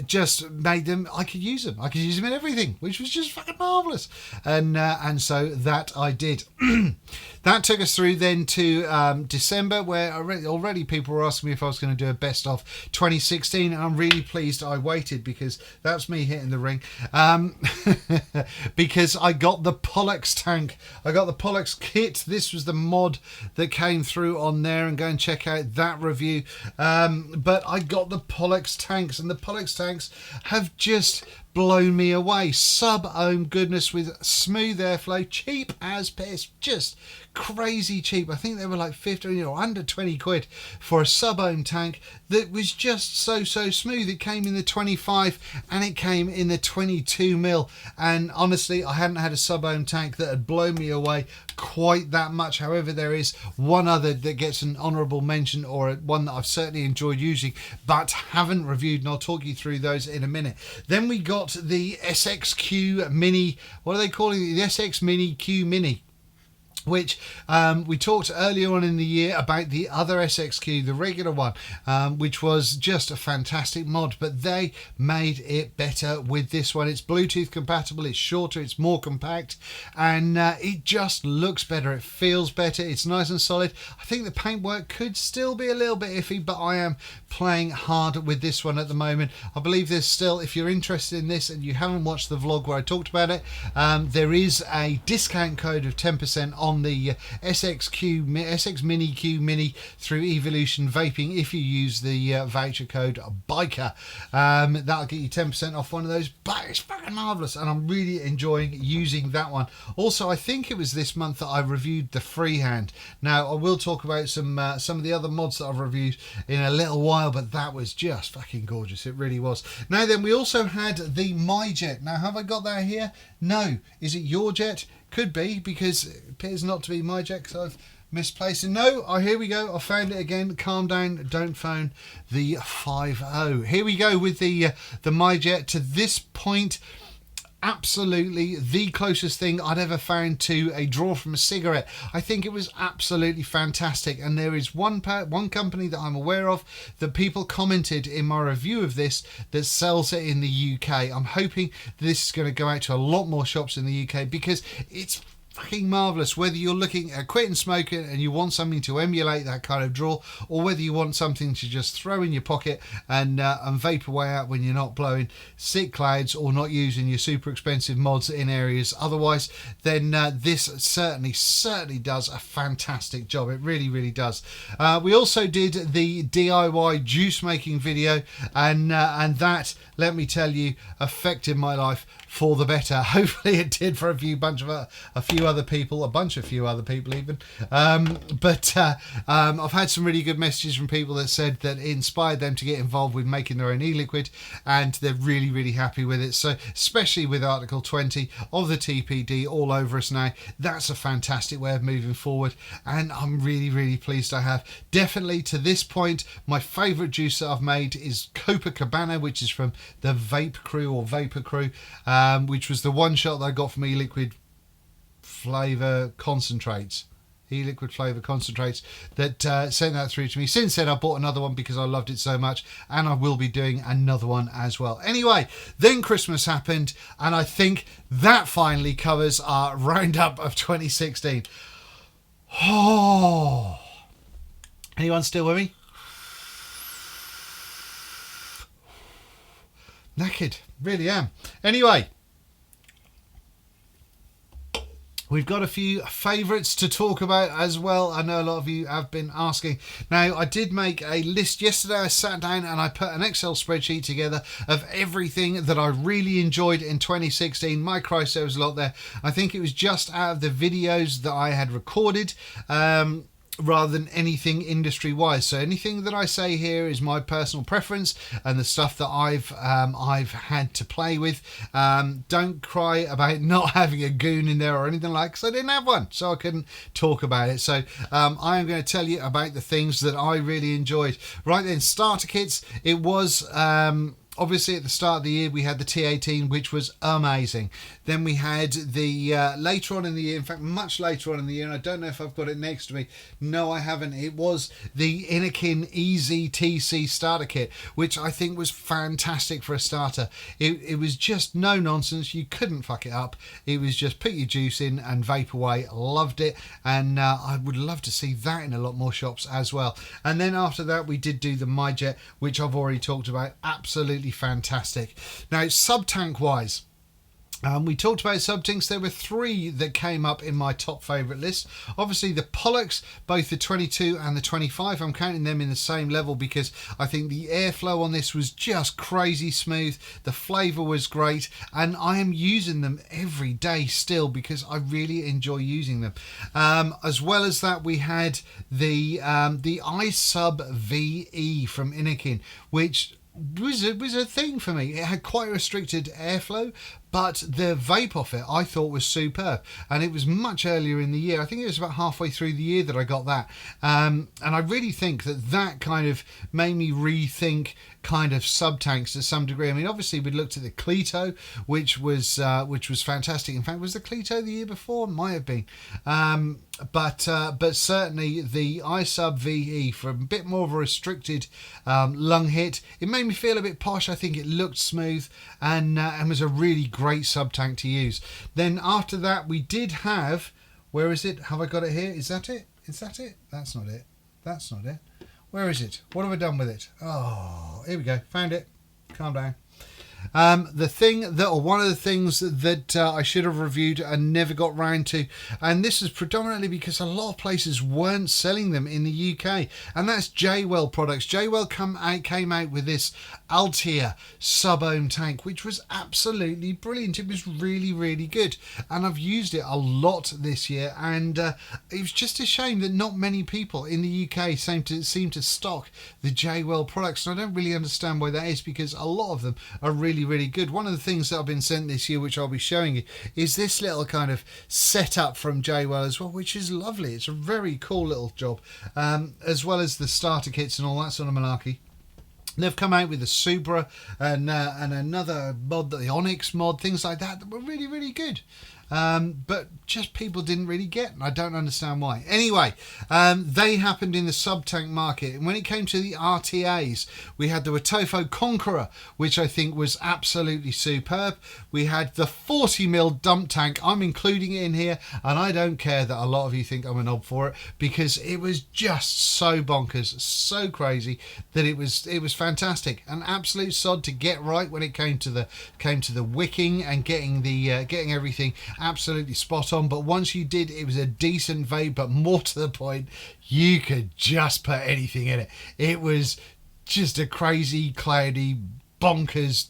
just made them, I could use them in everything, which was just fucking marvellous, and so that I did. That took us through then to December, where already people were asking me if I was going to do a best of 2016, and I'm really pleased I waited, because that's me hitting the ring, because I got the Pollux tank. I got the Pollux kit. This was the mod that came through on there, and go and check out that review. But I got the Pollux tanks, and the Pollux tanks have just blown me away. Sub-ohm goodness with smooth airflow, cheap as piss, just crazy cheap. I think they were like 15 or under 20 quid for a sub-ohm tank that was just so smooth. It came in the 25 and it came in the 22 mil, and honestly I hadn't had a sub-ohm tank that had blown me away quite that much. However, there is one other that gets an honourable mention, or one that I've certainly enjoyed using but haven't reviewed, and I'll talk you through those in a minute. Then we got the SXQ Mini, what are they calling it? The SX Mini Q Mini, which we talked earlier on in the year about the other SXQ, the regular one, which was just a fantastic mod, but they made it better with this one. It's Bluetooth compatible, it's shorter, it's more compact, and it just looks better, it feels better, it's nice and solid. I think the paintwork could still be a little bit iffy, but I am playing hard with this one at the moment. I believe there's still, if you're interested in this and you haven't watched the vlog where I talked about it, there is a discount code of 10% on the SX Mini Q Mini through Evolution Vaping if you use the voucher code BIKER. That'll get you 10% off one of those, but it's fucking marvellous and I'm really enjoying using that one. Also, I think it was this month that I reviewed the Freehand. Now I will talk about some of the other mods that I've reviewed in a little while, but that was just fucking gorgeous, it really was. Now then, we also had the My Jet. Now have I got that here? No. Is it your jet? Could be, because it appears not to be my jet, because I've misplaced it. No, here we go. I found it again. Calm down. Don't phone the 5-0. Here we go with the My Jet. To this point, absolutely the closest thing I'd ever found to a draw from a cigarette. I think it was absolutely fantastic, and there is one company that I'm aware of that people commented in my review of this that sells it in the UK. I'm hoping this is going to go out to a lot more shops in the UK, because it's fucking marvellous. Whether you're looking at quitting smoking and you want something to emulate that kind of draw, or whether you want something to just throw in your pocket and vape away out when you're not blowing sick clouds or not using your super expensive mods in areas otherwise, then this certainly does a fantastic job. It really does. We also did the DIY juice making video, and that, let me tell you, affected my life for the better. Hopefully it did for a few other people even. But I've had some really good messages from people that said that it inspired them to get involved with making their own e-liquid, and they're really happy with it. So especially with Article 20 of the TPD all over us now, that's a fantastic way of moving forward, and I'm really pleased I have. Definitely to this point, my favourite juice that I've made is Copacabana, which is from the Vape Crew or Vapor Crew, which was the one shot that I got from e-liquid flavour concentrates. E-liquid flavour concentrates that sent that through to me. Since then I bought another one because I loved it so much, and I will be doing another one as well. Anyway, then Christmas happened, and I think that finally covers our roundup of 2016. Oh, anyone still with me? Knackered, really am. Anyway, we've got a few favourites to talk about as well. I know a lot of you have been asking. Now, I did make a list yesterday. I sat down and I put an Excel spreadsheet together of everything that I really enjoyed in 2016. My Christ, there was a lot there. I think it was just out of the videos that I had recorded, rather than anything industry wise. So anything that I say here is my personal preference and the stuff that I've had to play with. Don't cry about not having a goon in there or anything like, because I didn't have one, so I couldn't talk about it. So I am going to tell you about the things that I really enjoyed. Right then, starter kits. It was obviously at the start of the year we had the T18, which was amazing. Then we had the later on in the year, in fact much later on in the year, and I don't know if I've got it next to me. No, I haven't. It was the Inikin Easy TC starter kit, which I think was fantastic for a starter. It was just no nonsense. You couldn't fuck it up. It was just put your juice in and vape away. Loved it, and I would love to see that in a lot more shops as well. And then after that we did do the MyJet, which I've already talked about. Absolutely fantastic. Now, sub-tank wise, we talked about sub-tanks. There were 3 that came up in my top favourite list. Obviously the Pollux, both the 22 and the 25. I'm counting them in the same level because I think the airflow on this was just crazy smooth. The flavour was great, and I am using them every day still because I really enjoy using them. As well as that, we had the iSub VE from Inikin, which was a thing for me. It had quite restricted airflow, but the vape off it I thought was superb, and it was much earlier in the year. I think it was about halfway through the year that I got that, and I really think that kind of made me rethink kind of sub tanks to some degree. I mean, obviously we looked at the Clito, which was fantastic. In fact, was the Clito the year before? It might have been, but certainly the iSub VE, for a bit more of a restricted lung hit, it made me feel a bit posh. I think it looked smooth and was a really great sub tank to use. Then after that we did have, where is it? Have I got it here? Is that it? Is that it? That's not it. That's not it. Where is it? What have I done with it? Oh, here we go. Found it. Calm down. One of the things that I should have reviewed and never got round to, and this is predominantly because a lot of places weren't selling them in the UK, and that's J-Well products. J-Well came out with this Altea sub-ohm tank, which was absolutely brilliant. It was really, really good, and I've used it a lot this year, and it was just a shame that not many people in the UK seem to stock the J-Well products, and I don't really understand why that is, because a lot of them are really good. One of the things that I've been sent this year, which I'll be showing you, is this little kind of setup from J-Well as well, which is lovely. It's a very cool little job, as well as the starter kits and all that sort of malarkey. They've come out with the Suburban and another mod, the Onyx mod, things like that were really good. But just people didn't really get, and I don't understand why. Anyway, they happened in the sub-tank market, and when it came to the RTAs, we had the Watofo Conqueror, which I think was absolutely superb. We had the 40mm dump tank. I'm including it in here, and I don't care that a lot of you think I'm a knob for it, because it was just so bonkers, so crazy, that it was fantastic. An absolute sod to get right when it came to the wicking and getting everything absolutely spot on. But once you did, it was a decent vape, but more to the point, you could just put anything in it. It was just a crazy, cloudy, bonkers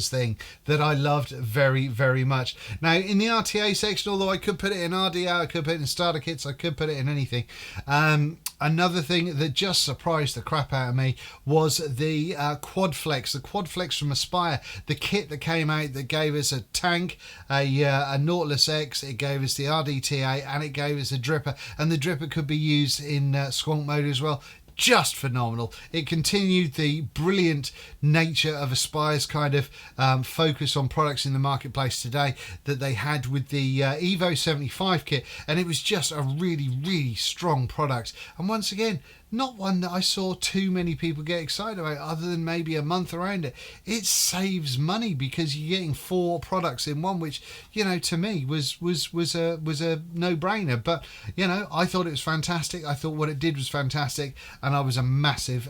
thing that I loved very much. Now, in the RTA section, although I could put it in RDA, I could put it in starter kits, I could put it in anything. Another thing that just surprised the crap out of me was the Quad Flex. The Quad Flex from Aspire, the kit that came out that gave us a tank, a Nautilus X, it gave us the RDTA, and it gave us a dripper, and the dripper could be used in squonk mode as well. Just phenomenal. It continued the brilliant nature of Aspire's kind of focus on products in the marketplace today that they had with the Evo 75 kit, and it was just a really strong product. And once again, not one that I saw too many people get excited about, other than maybe a month around it. It saves money because you're getting 4 products in one, which, to me was a no-brainer. But I thought it was fantastic. I thought what it did was fantastic, and I was a massive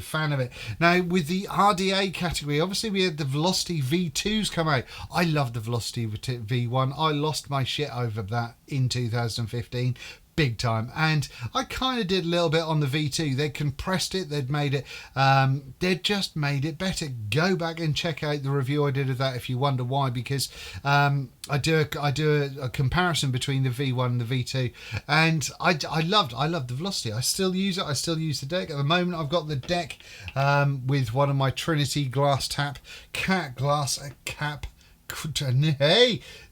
fan of it. Now, with the RDA category, obviously we had the Velocity V2s come out. I love the Velocity V1. I lost my shit over that in 2015. Big time. And I kind of did a little bit on the V2. They compressed it. They'd made it, they'd just made it better. Go back and check out the review I did of that if you wonder why, because I do a comparison between the V1 and the V2, and I loved the Velocity. I still use it. I still use the deck. At the moment, I've got the deck with one of my Trinity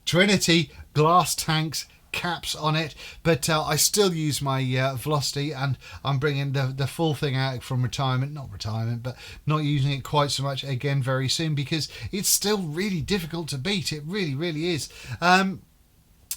Trinity glass tanks caps on it, but I still use my Velocity, and I'm bringing the full thing out from but not using it quite so much again very soon, because it's still really difficult to beat. It really is.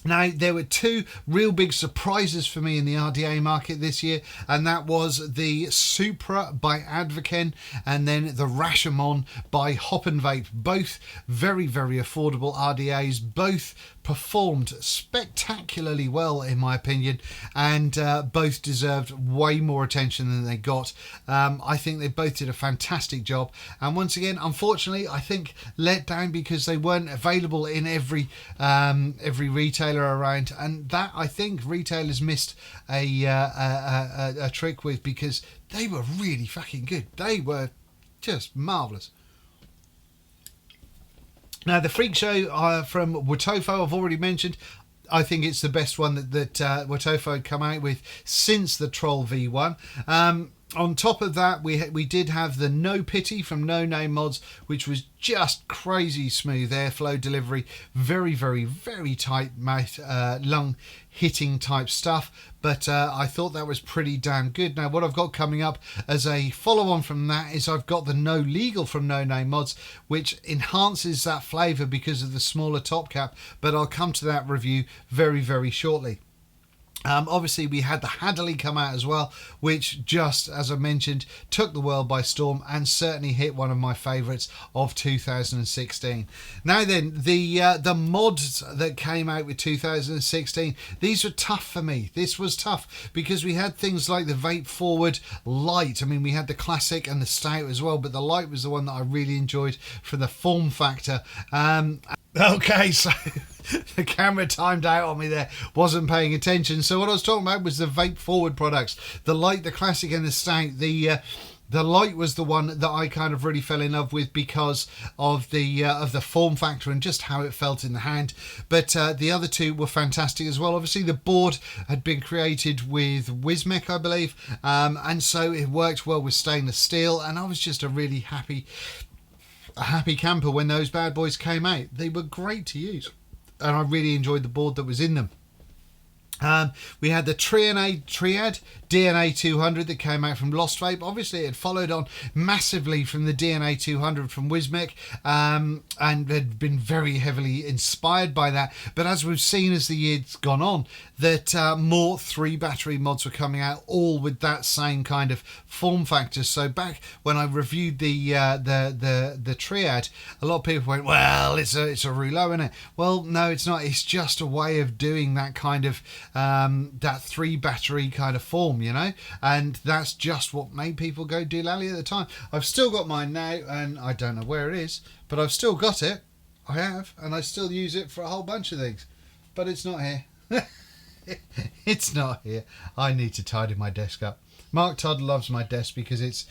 Now, there were 2 real big surprises for me in the RDA market this year, and that was the Supra by Advocaine and then the Rashomon by Hop and Vape. Both very affordable RDAs, both performed spectacularly well in my opinion, and both deserved way more attention than they got. I think they both did a fantastic job, and once again, unfortunately, I think let down because they weren't available in every retailer around, and that I think retailers missed a trick with, because they were really fucking good. They were just marvellous. Now, the Freak Show from Wotofo, I've already mentioned. I think it's the best one that Wotofo had come out with since the Troll V1. On top of that, we did have the No Pity from No Name Mods, which was just crazy smooth airflow delivery, very tight mouth, lung hitting type stuff. But I thought that was pretty damn good. Now, what I've got coming up as a follow-on from that is I've got the No Legal from No Name Mods, which enhances that flavour because of the smaller top cap. But I'll come to that review very shortly. Obviously, we had the Hadley come out as well, which just, as I mentioned, took the world by storm and certainly hit one of my favourites of 2016. Now then, the mods that came out with 2016, these were tough for me. This was tough because we had things like the Vape Forward Light. I mean, we had the Classic and the Stout as well, but the Light was the one that I really enjoyed for the form factor. Okay, so the camera timed out on me there, wasn't paying attention. So what I was talking about was the Vape Forward products, the Light, the Classic and the Stout. The Light was the one that I kind of really fell in love with because of the form factor and just how it felt in the hand. But the other 2 were fantastic as well. Obviously, the board had been created with Wismec, I believe, and so it worked well with stainless steel, and I was just a really happy camper when those bad boys came out. They were great to use, and I really enjoyed the board that was in them. We had the Triad DNA 200 that came out from Lost Vape. Obviously, it had followed on massively from the DNA 200 from Wismec, and had been very heavily inspired by that. But as we've seen as the year's gone on, that more 3 battery mods were coming out, all with that same kind of form factor. So back when I reviewed the Triad, a lot of people went, "Well, it's a rouleau, isn't it?" Well, no, it's not. It's just a way of doing that kind of that 3 battery kind of form, and that's just what made people go doolally at the time. I've still got mine now, and I don't know where it is, but I've still got it. I have, and I still use it for a whole bunch of things, but it's not here. It's not here. I need to tidy my desk up. Mark Todd loves my desk because it's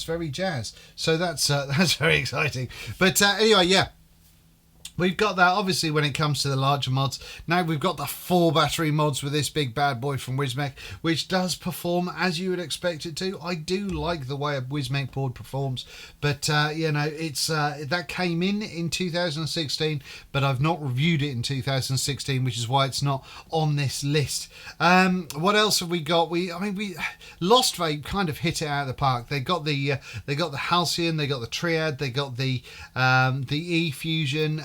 very jazz, so that's very exciting. But anyway, yeah. We've got that, obviously, when it comes to the larger mods. Now we've got the 4 battery mods with this big bad boy from Wismec, which does perform as you would expect it to. I do like the way a Wismec board performs, but it's that came in 2016, but I've not reviewed it in 2016, which is why it's not on this list. What else have we got? We Lost Vape kind of hit it out of the park. They got the Halcyon, they got the Triad, they got the E Fusion.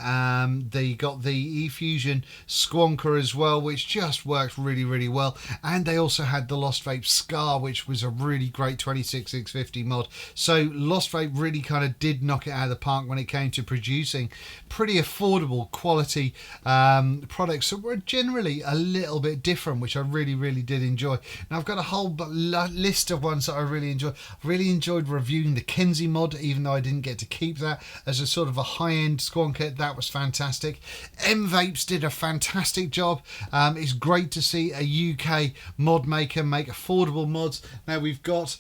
They got the eFusion Squonker as well, which just worked really, really well. And they also had the Lost Vape Scar, which was a really great 26650 mod. So Lost Vape really kind of did knock it out of the park when it came to producing pretty affordable quality products that were generally a little bit different, which I really, really did enjoy. Now I've got a whole list of ones that I really enjoyed. I really enjoyed reviewing the Kenzie mod, even though I didn't get to keep that as a sort of a high-end Squonker. That was fantastic. M-Vapes did a fantastic job. It's great to see a UK mod maker make affordable mods. Now we've got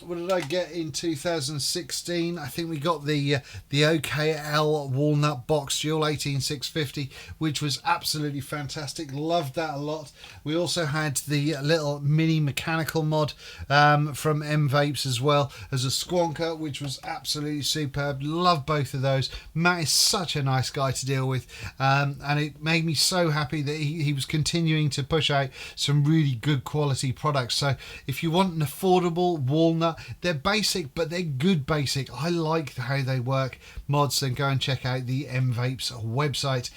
what did I get in 2016? I think we got the OKL Walnut Box Dual 18650, which was absolutely fantastic. Loved that a lot. We also had the little mini mechanical mod from M-Vapes as well as a Squonker, which was absolutely superb. Love both of those. Matt is such a nice guy to deal with, and it made me so happy that he was continuing to push out some really good quality products. So if you want an affordable walnut, they're basic, but they're good basic. I like how they work mods. Then go and check out the M-Vapes website.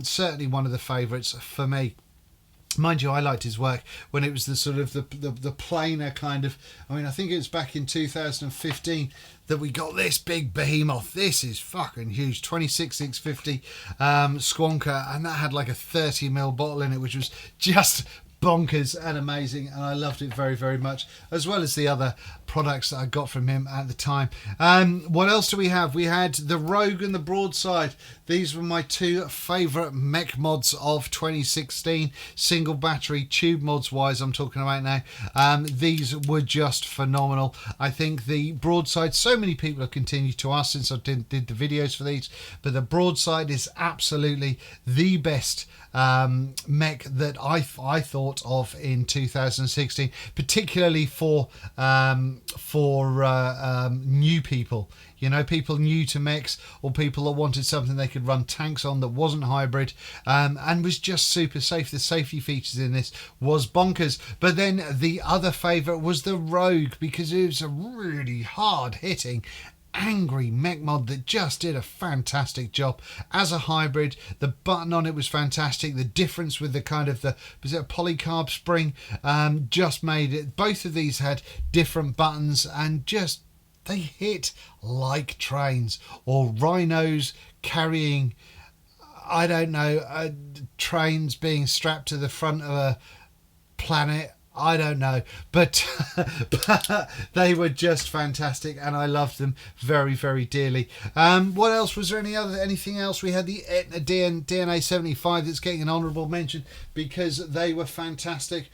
Certainly one of the favourites for me. Mind you, I liked his work when it was the sort of the plainer kind of. I mean, I think it was back in 2015 that we got this big behemoth. This is fucking huge, 26650 Squonker, and that had like a 30ml bottle in it, which was just bonkers and amazing, and I loved it very, very much, as well as the other products that I got from him at the time. What else do we have? We had the Rogue and the Broadside. These were my two favourite mech mods of 2016, single battery tube mods wise I'm talking about now. These were just phenomenal. I think the Broadside, so many people have continued to ask since I did the videos for these, but the Broadside is absolutely the best mech that I thought of in 2016, particularly for new people. You know, people new to mechs, or people that wanted something they could run tanks on that wasn't hybrid, and was just super safe. The safety features in this was bonkers. But then the other favourite was the Rogue, because it was a really hard hitting, angry mech mod that just did a fantastic job as a hybrid. The button on it was fantastic. The difference with the kind of was it a polycarb spring, just made it. Both of these had different buttons, and just they hit like trains, or rhinos carrying, I don't know, trains being strapped to the front of a planet. I don't know, but they were just fantastic, and I loved them very, very dearly. What else was there? Anything else? We had the Etna DNA 75 that's getting an honourable mention because they were fantastic.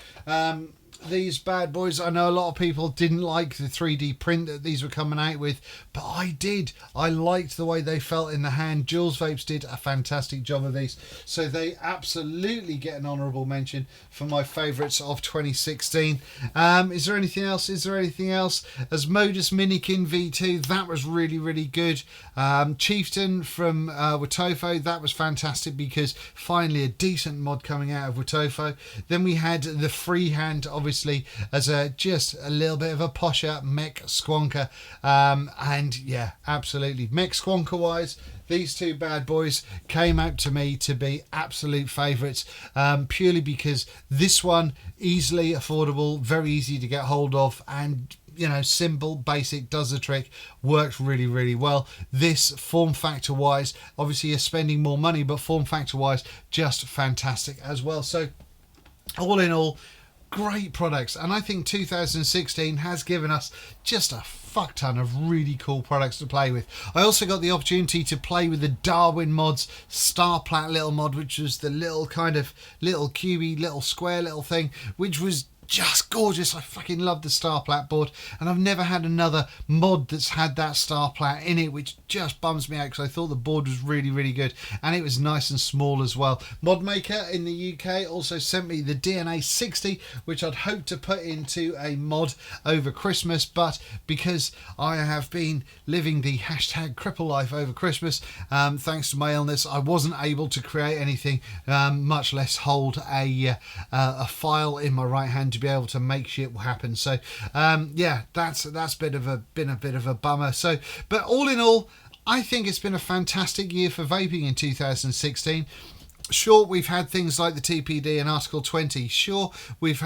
These bad boys, I know a lot of people didn't like the 3D print that these were coming out with, but I did. I liked the way they felt in the hand. Jules Vapes did a fantastic job of these, so they absolutely get an honourable mention for my favourites of 2016. Is there anything else? As Modus Minikin V2, that was really, really good. Chieftain from Watofo, that was fantastic, because finally a decent mod coming out of Watofo. Then we had the Freehand, obviously, as just a little bit of a posher mech Squonker, and yeah, absolutely mech Squonker wise, these two bad boys came out to me to be absolute favourites, purely because this one easily affordable, very easy to get hold of, and you know, simple, basic, does the trick, works really, really well. This form factor wise, obviously you're spending more money, but form factor wise, just fantastic as well. So all in all, great products, and I think 2016 has given us just a fuck ton of really cool products to play with. I also got the opportunity to play with the Darwin Mods Star Plat little mod, which was the little kind of little cubey, little square little thing, which was just gorgeous. I fucking love the Star Plat board, and I've never had another mod that's had that Star Plat in it, which just bums me out, because I thought the board was really, really good, and it was nice and small as well. Mod Maker in the UK also sent me the DNA 60, which I'd hoped to put into a mod over Christmas, but because I have been living the hashtag cripple life over Christmas, thanks to my illness, I wasn't able to create anything, much less hold a file in my right hand to be able to make shit happen. So yeah, that's been a bit of a bummer. So, but all in all, I think it's been a fantastic year for vaping in 2016. Sure, we've had things like the TPD and Article 20. Sure, we've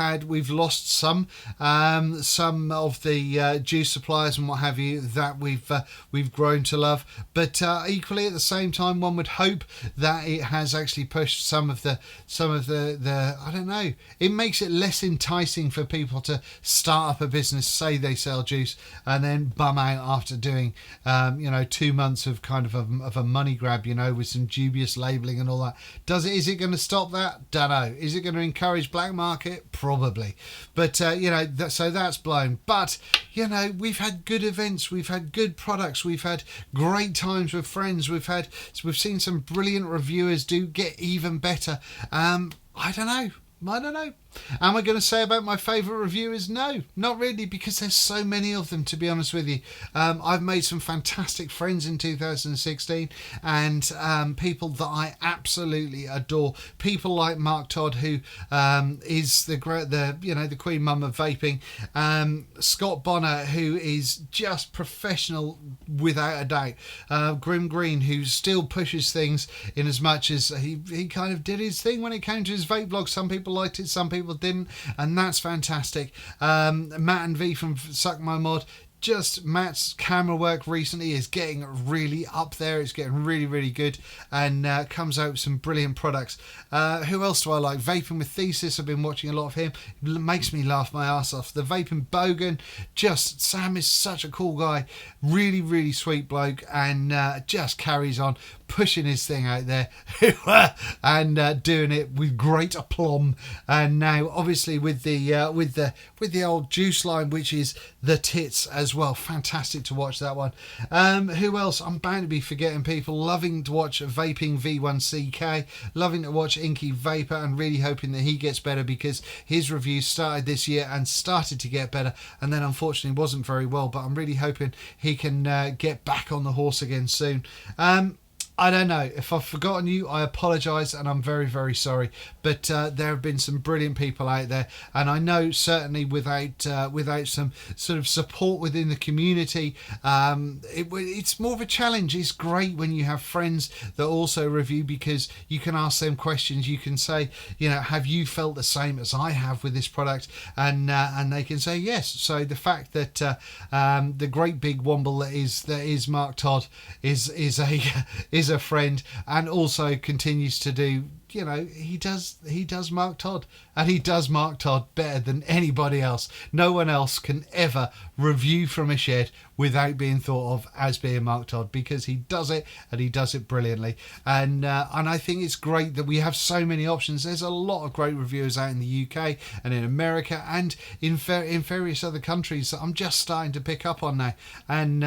lost some of the juice suppliers and what have you that we've grown to love. But equally, at the same time, one would hope that it has actually pushed some of the I don't know. It makes it less enticing for people to start up a business, say they sell juice, and then bum out after doing 2 months of kind of a money grab, with some dubious labelling and all that. Is it going to stop that? Don't know. Is it going to encourage black market? Probably. But, so that's blown. But, we've had good events. We've had good products. We've had great times with friends. We've seen some brilliant reviewers do get even better. I don't know. Am I going to say about my favourite reviewers? No, not really, because there's so many of them, to be honest with you. I've made some fantastic friends in 2016 and people that I absolutely adore. People like Mark Todd, who is the queen mum of vaping. Scott Bonner, who is just professional without a doubt. Grim Green, who still pushes things in as much as he kind of did his thing when it came to his vape blog. Some people liked it, some people didn't, and that's fantastic. Matt and V from Suck My Mod. Just Matt's camera work recently is getting really up there. It's getting really, really good, and comes out with some brilliant products. Who else do I like? Vaping with Thesis. I've been watching a lot of him. It makes me laugh my ass off. The Vaping Bogan. Sam is such a cool guy. Really, really sweet bloke, and just carries on pushing his thing out there and doing it with great aplomb. And now, obviously, with the old juice line, which is the tits as well. Fantastic to watch that one. Who else? I'm bound to be forgetting people. Loving to watch Vaping V1CK. Loving to watch Inky Vapor, and really hoping that he gets better, because his reviews started this year and started to get better, and then unfortunately wasn't very well. But I'm really hoping he can get back on the horse again soon. I don't know. If I've forgotten you, I apologise, and I'm very, very sorry. But there have been some brilliant people out there, and I know certainly without some sort of support within the community, it's more of a challenge. It's great when you have friends that also review, because you can ask them questions. You can say, have you felt the same as I have with this product? And they can say yes. So the fact that the great big womble that is Mark Todd is a friend, and also continues to do, he does Mark Todd, and he does Mark Todd better than anybody else. No one else can ever review from a shed without being thought of as being Mark Todd, because he does it, and he does it brilliantly. And I think it's great that we have so many options. There's a lot of great reviewers out in the UK and in America and in various other countries that I'm just starting to pick up on now. And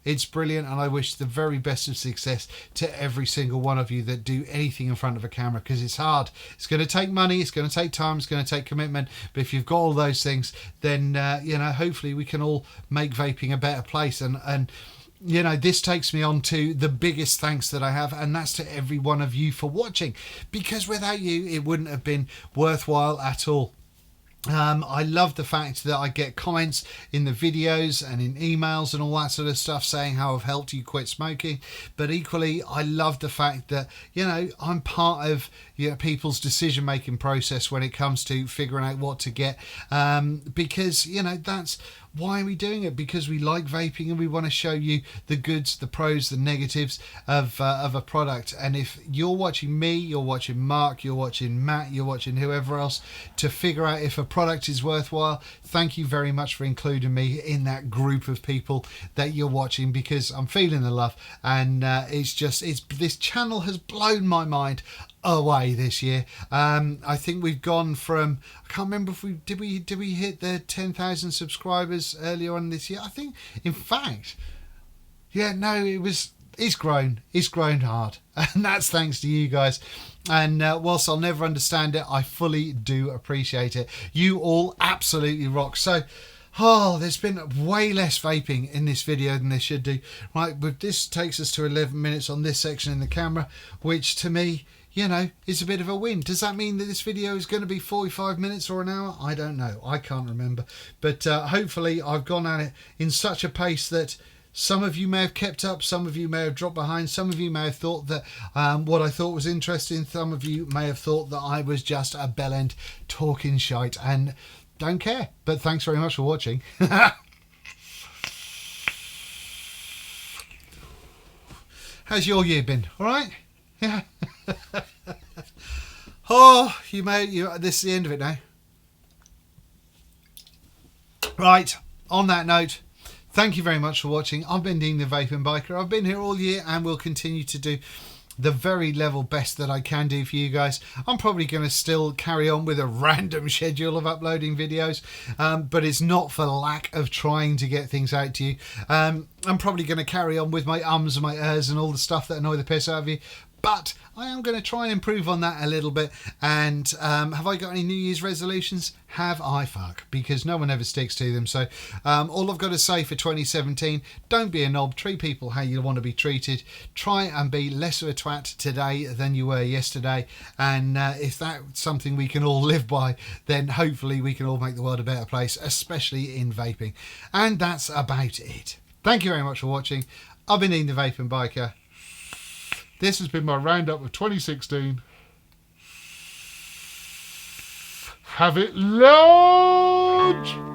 it's brilliant, and I wish the very best of success to every single one of you that do anything in front of a camera, because it's hard. It's going to take money, it's going to take time, it's going to take commitment, but if you've got all those things, then hopefully we can all make vaping a better place. And this takes me on to the biggest thanks that I have, and that's to every one of you for watching, because without you it wouldn't have been worthwhile at all. I love the fact that I get comments in the videos and in emails and all that sort of stuff saying how I've helped you quit smoking, but equally I love the fact that I'm part of people's decision making process when it comes to figuring out what to get, because that's why are we doing it? Because we like vaping, and we want to show you the goods, the pros, the negatives of a product. And if you're watching me, you're watching Mark, you're watching Matt, you're watching whoever else to figure out if a product is worthwhile, thank you very much for including me in that group of people that you're watching, because I'm feeling the love. And this channel has blown my mind away this year. I think we've gone from, I can't remember if did we hit the 10,000 subscribers earlier on this year. I think, in fact, it's grown hard, and that's thanks to you guys. And whilst I'll never understand it, I fully do appreciate it. You all absolutely rock. So there's been way less vaping in this video than there should do. Right, but this takes us to 11 minutes on this section in the camera, which to me, it's a bit of a win. Does that mean that this video is going to be 45 minutes or an hour? I don't know. I can't remember. But hopefully I've gone at it in such a pace that Some of you may have kept up, some of you may have dropped behind, some of you may have thought that what I thought was interesting, some of you may have thought that I was just a bellend talking shite, and don't care. But thanks very much for watching. How's your year been? All right? Yeah. Oh, this is the end of it now. Right, on that note, thank you very much for watching. I've been Dean the Vaping Biker. I've been here all year and will continue to do the very level best that I can do for you guys. I'm probably going to still carry on with a random schedule of uploading videos, but it's not for lack of trying to get things out to you. I'm probably going to carry on with my ums and my ers and all the stuff that annoy the piss out of you, but I am going to try and improve on that a little bit. And have I got any New Year's resolutions? Have I? Fuck, because no one ever sticks to them. So all I've got to say for 2017, don't be a knob, treat people how you want to be treated, try and be less of a twat today than you were yesterday, and if that's something we can all live by, then hopefully we can all make the world a better place, especially in vaping. And that's about it. Thank you very much for watching. I've been Ian the Vaping Biker. This has been my roundup of 2016. Have it large!